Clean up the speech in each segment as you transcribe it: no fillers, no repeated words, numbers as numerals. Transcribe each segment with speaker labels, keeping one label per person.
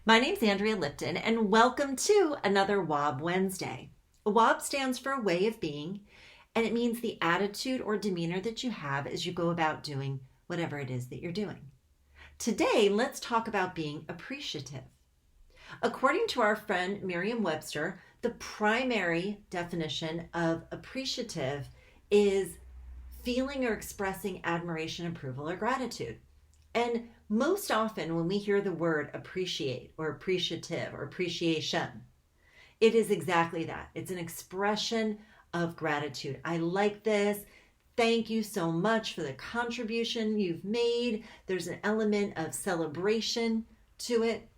Speaker 1: My name's Andrea Lipton, and welcome to another WOB Wednesday. A WOB stands for a way of being, and it means the attitude or demeanor that you have as you go about doing whatever it is that you're doing. Today, let's talk about being appreciative. According to our friend Merriam-Webster, the primary definition of appreciative is feeling or expressing admiration, approval, or gratitude. And most often when we hear the word appreciate or appreciative or appreciation, it is exactly that. It's an expression of gratitude. I like this. Thank you so much for the contribution you've made. There's an element of celebration to it.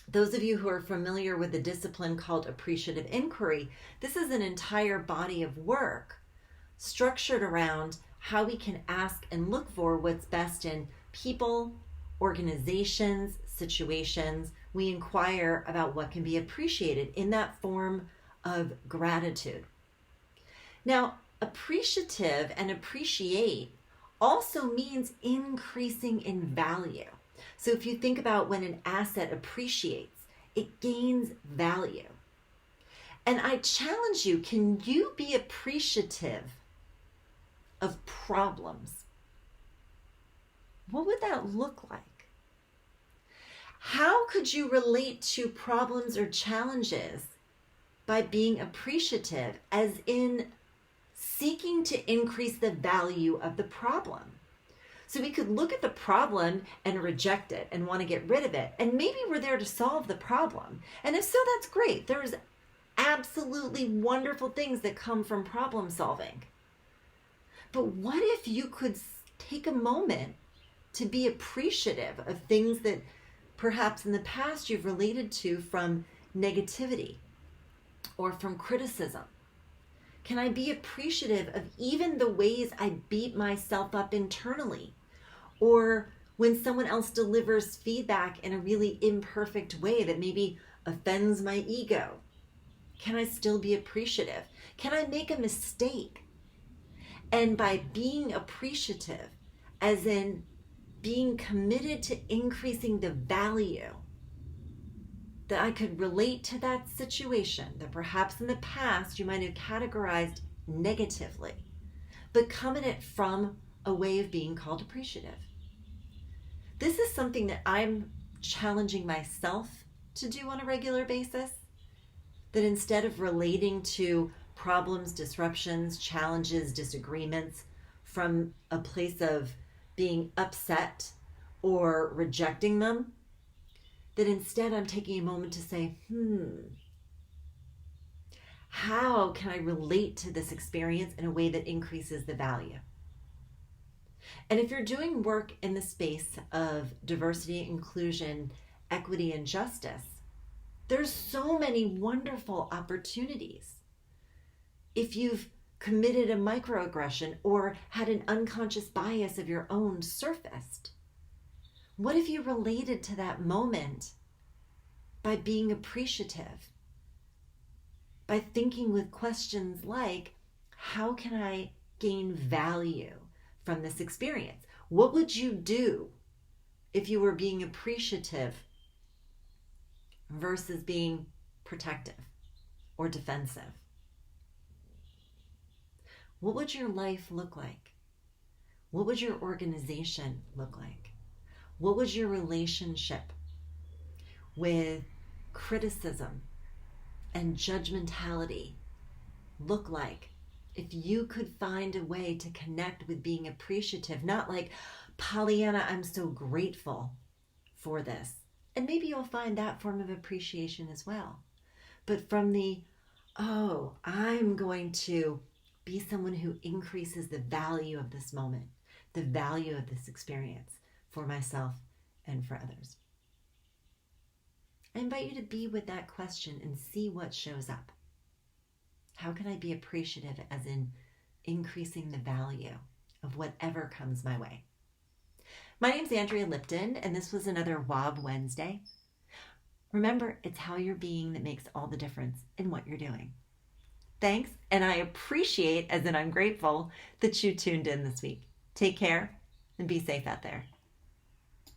Speaker 1: Those of you who are familiar with the discipline called appreciative inquiry, this is an entire body of work structured around how we can ask and look for what's best in people, organizations, situations. We inquire about what can be appreciated in that form of gratitude. Now, appreciative and appreciate also means increasing in value. So if you think about when an asset appreciates, it gains value. And I challenge you, can you be appreciative of problems? What would that look like? How could you relate to problems or challenges by being appreciative, as in seeking to increase the value of the problem? So we could look at the problem and reject it and want to get rid of it. And maybe we're there to solve the problem. And if so, that's great. There's absolutely wonderful things that come from problem solving. But what if you could take a moment to be appreciative of things that perhaps in the past you've related to from negativity or from criticism? Can I be appreciative of even the ways I beat myself up internally, or when someone else delivers feedback in a really imperfect way that maybe offends my ego? Can I still be appreciative? Can I make a mistake? And by being appreciative, as in being committed to increasing the value, that I could relate to that situation that perhaps in the past you might have categorized negatively, but come at it from a way of being called appreciative. This is something that I'm challenging myself to do on a regular basis, that instead of relating to problems, disruptions, challenges, disagreements from a place of being upset or rejecting them, that instead I'm taking a moment to say, how can I relate to this experience in a way that increases the value? And if you're doing work in the space of diversity, inclusion, equity, and justice, there's so many wonderful opportunities. If you've committed a microaggression or had an unconscious bias of your own surfaced, what if you related to that moment by being appreciative, by thinking with questions like, how can I gain value from this experience? What would you do if you were being appreciative versus being protective or defensive? What would your life look like? What would your organization look like? What would your relationship with criticism and judgmentality look like if you could find a way to connect with being appreciative? Not like, Pollyanna, I'm so grateful for this. And maybe you'll find that form of appreciation as well. But from the, oh, I'm going to be someone who increases the value of this moment, the value of this experience for myself and for others. I invite you to be with that question and see what shows up. How can I be appreciative, as in increasing the value of whatever comes my way? My name's Andrea Lipton, and this was another WOB Wednesday. Remember, it's how you're being that makes all the difference in what you're doing. Thanks, and I appreciate, as in I'm grateful, that you tuned in this week. Take care and be safe out there.